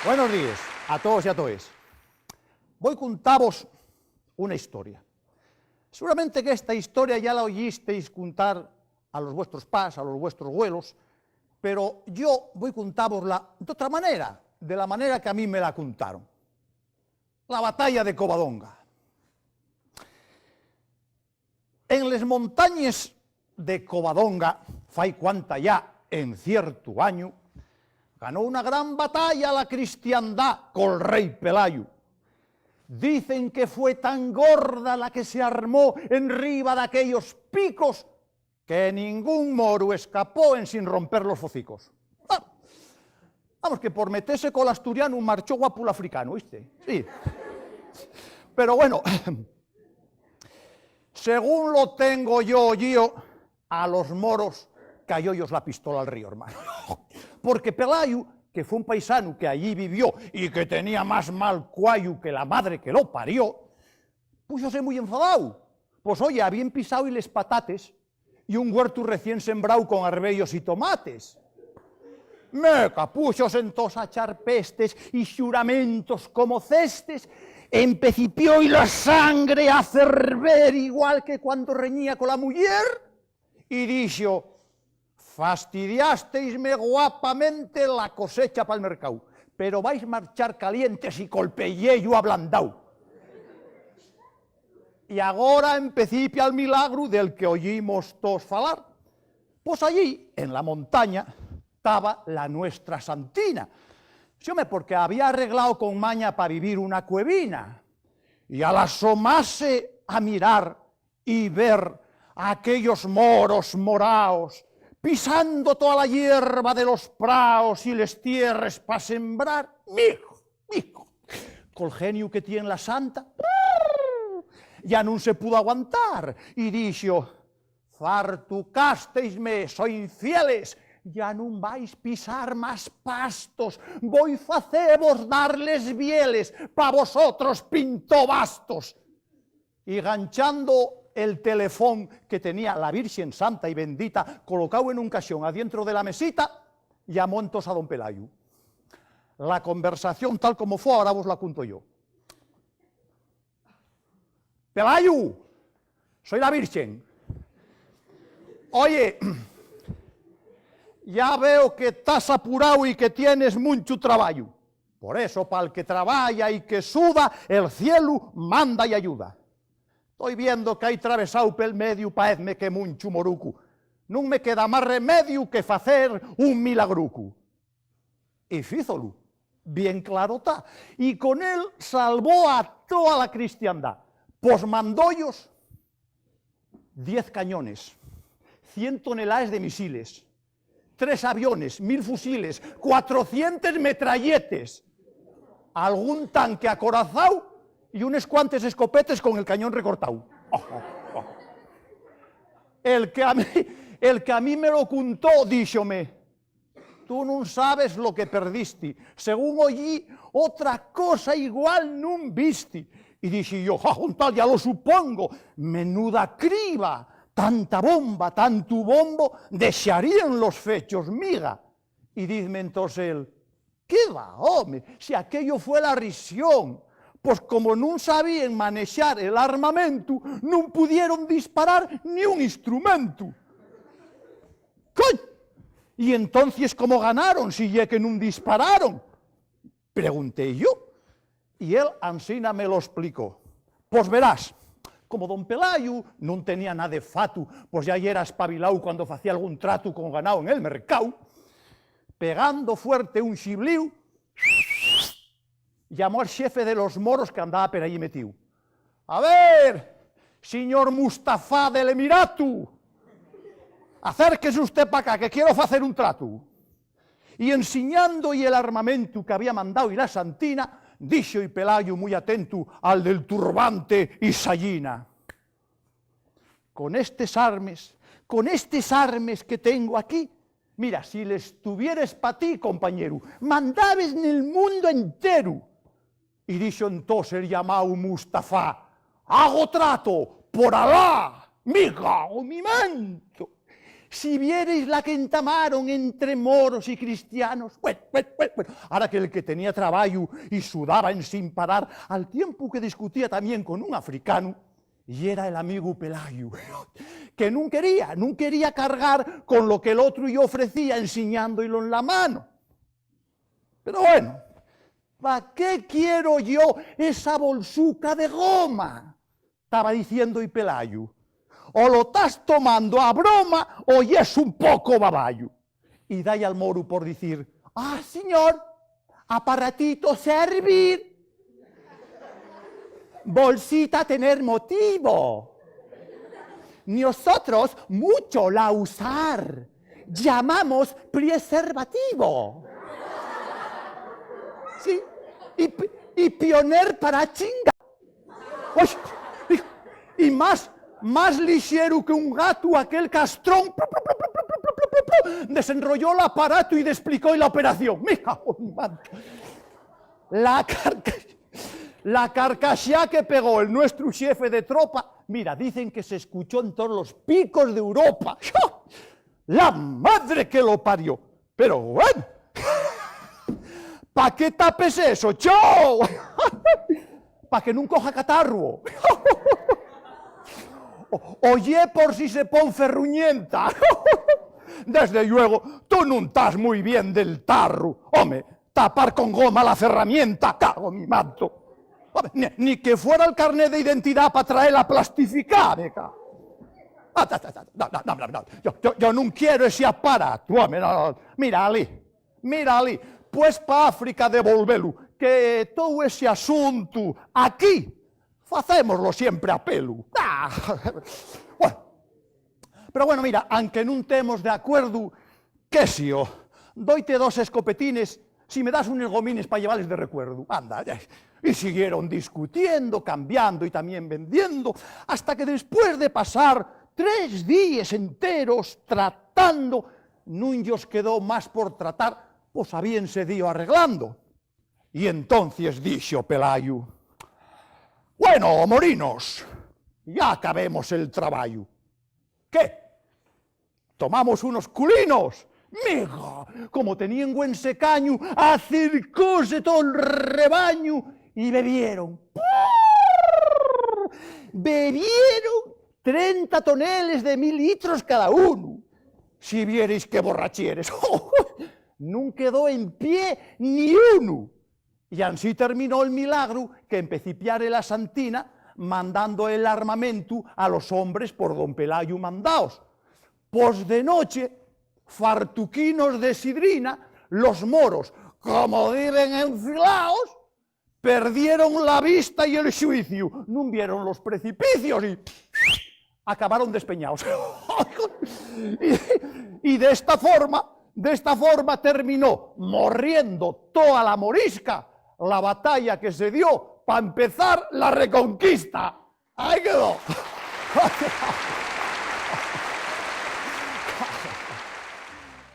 Buenos días a todos y a todas. Voy a contaros una historia. Seguramente que esta historia ya la oísteis contar a los vuestros pas, a los vuestros abuelos, pero yo voy a contárosla de otra manera, de la manera que a mí me la contaron. La batalla de Covadonga. En las montañas de Covadonga, fai cuanta ya en cierto año, ganó una gran batalla la cristiandad col rey Pelayo. Dicen que fue tan gorda la que se armó enriba de aquellos picos que ningún moro escapó en sin romper los hocicos. Vamos, que por meterse con el asturiano marchó guapo el africano, ¿viste? Sí. Pero bueno, según lo tengo yo oído, a los moros cayó ellos la pistola al río, hermano. Porque Pelayo, que fue un paisano que allí vivió y que tenía más mal cuayo que la madre que lo parió, púsose muy enfadado. Pues oye, habían pisado y les patates y un huerto recién sembrado con arbellos y tomates. Meca, púsose entonces a echar pestes y juramentos como cestes, empecipió y la sangre a ferver igual que cuando reñía con la mujer, y dijo: fastidiasteisme guapamente la cosecha para el mercado, pero vais a marchar calientes y col pelleyo ablandao. Y agora empecipia el milagro del que oímos todos falar. Pues allí, en la montaña, estaba la nuestra santina. Sí, hombre, porque había arreglado con maña para vivir una cuevina. Y al asomarse a mirar y ver a aquellos moros moraos, pisando toda la hierba de los praos y les tierras para sembrar, mijo, col genio que tiene la santa, ya no se pudo aguantar, y dijo: fartucasteisme, soy infieles, ya no vais pisar más pastos, voy facebos darles bieles, pa vosotros pinto bastos. Y ganchando el telefón que tenía la Virgen Santa y Bendita colocado en un cajón adentro de la mesita, llamó entonces a don Pelayo. La conversación tal como fue, ahora vos la cuento yo. Pelayo, soy la Virgen. Oye, ya veo que estás apurado y que tienes mucho trabajo. Por eso, para el que trabaja y que suda, el cielo manda y ayuda. Estoy viendo que hay travesado pel medio, paezme que mucho morucu. No me queda más remedio que hacer un milagrucu. Y fízolo, bien claro está. Y con él salvó a toda la cristiandad. Pues mandó ellos 10 cañones, 100 toneladas de misiles, 3 aviones, 1000 fusiles, 400 metralletes, algún tanque acorazado y unos cuantos escopetes con el cañón recortado. El que a mí me lo contó, díxome: tú no sabes lo que perdiste, según oí, otra cosa igual no viste. Y dije yo: un tal, ya lo supongo, menuda criba, tanta bomba, tanto bombo, desearían los fechos miga. Y dime entonces él: ¿qué va, hombre? Si aquello fue la risión. Pues como no sabían manejar el armamento, no pudieron disparar ni un instrumento. ¡Coño! Y entonces, ¿cómo ganaron si ya que no dispararon? Pregunté yo. Y él ansina me lo explicó. Pues verás, como don Pelayo no tenía nada de fatu, pues ya era espabilado cuando hacía algún trato con ganado en el mercado, pegando fuerte un chibliu, llamó al jefe de los moros que andaba por allí metido. A ver, señor Mustafa del Emirato, acérquese usted para acá, que quiero hacer un trato. Y enseñando y el armamento que había mandado y la santina, dijo y Pelayo muy atento al del turbante y sayina: con estes armes que tengo aquí, mira, si les tuvieres para ti, compañero, mandabes en el mundo entero. Y dijo entonces el llamado Mustafa: hago trato, por Alá, mi gago, mi manto. Si vierais la que entamaron entre moros y cristianos. Bueno. Ahora que el que tenía trabajo y sudaban sin parar, al tiempo que discutía también con un africano, y era el amigo Pelayo, que no quería cargar con lo que el otro yo ofrecía enseñándolo en la mano. Pero bueno, ¿para qué quiero yo esa bolsuca de goma? Estaba diciendo y Pelayo. O lo estás tomando a broma o ya es un poco baballo. Y dai al moro por decir, señor, aparatito servir, bolsita tener motivo. Nosotros mucho la usar, llamamos preservativo. Sí, y pioner para chinga. Y más ligero que un gato, aquel castrón desenrolló el aparato y le explicó la operación. Mira, la carcajá que pegó el nuestro jefe de tropa, mira, dicen que se escuchó en todos los picos de Europa. La madre que lo parió. Pero bueno, ¿para qué tapes eso, chao? Para que no coja catarro. Oye, por si se pone ferruñenta. Desde luego, tú no estás muy bien del tarro. Hombre, tapar con goma la ferramienta, cago mi manto. Hombre, ni que fuera el carnet de identidad para traerla plastificada. No. Yo no quiero ese aparato. Hombre, no. Mira, Ali, pues para África devolvelo, que todo ese asunto aquí facémoslo siempre a pelo. Bueno, pero bueno, mira, aunque no temos de acuerdo, qué si yo, doite 2 escopetines si me das unos gomines para llevarles de recuerdo. Anda, y siguieron discutiendo, cambiando y también vendiendo, hasta que después de pasar 3 días enteros tratando, Núñez quedó más por tratar, pues a bien se dio arreglando. Y entonces dijo Pelayo, bueno, morinos, ya acabemos el trabajo. ¿Qué? ¿Tomamos unos culinos? Mija, como tenían buen secaño, acercóse todo el rebaño y bebieron. Bebieron 30 toneles de 1000 litros cada uno. Si vierais qué borrachieres. No quedó en pie ni uno. Y así terminó el milagro que empecé a piar la santina mandando el armamento a los hombres por don Pelayo mandaos. Pues de noche, fartuquinos de sidrina, los moros, como viven enfilados, perdieron la vista y el juicio, no vieron los precipicios y acabaron despeñados. Y de esta forma terminó morriendo toda la morisca la batalla que se dio para empezar la reconquista. Ahí quedó.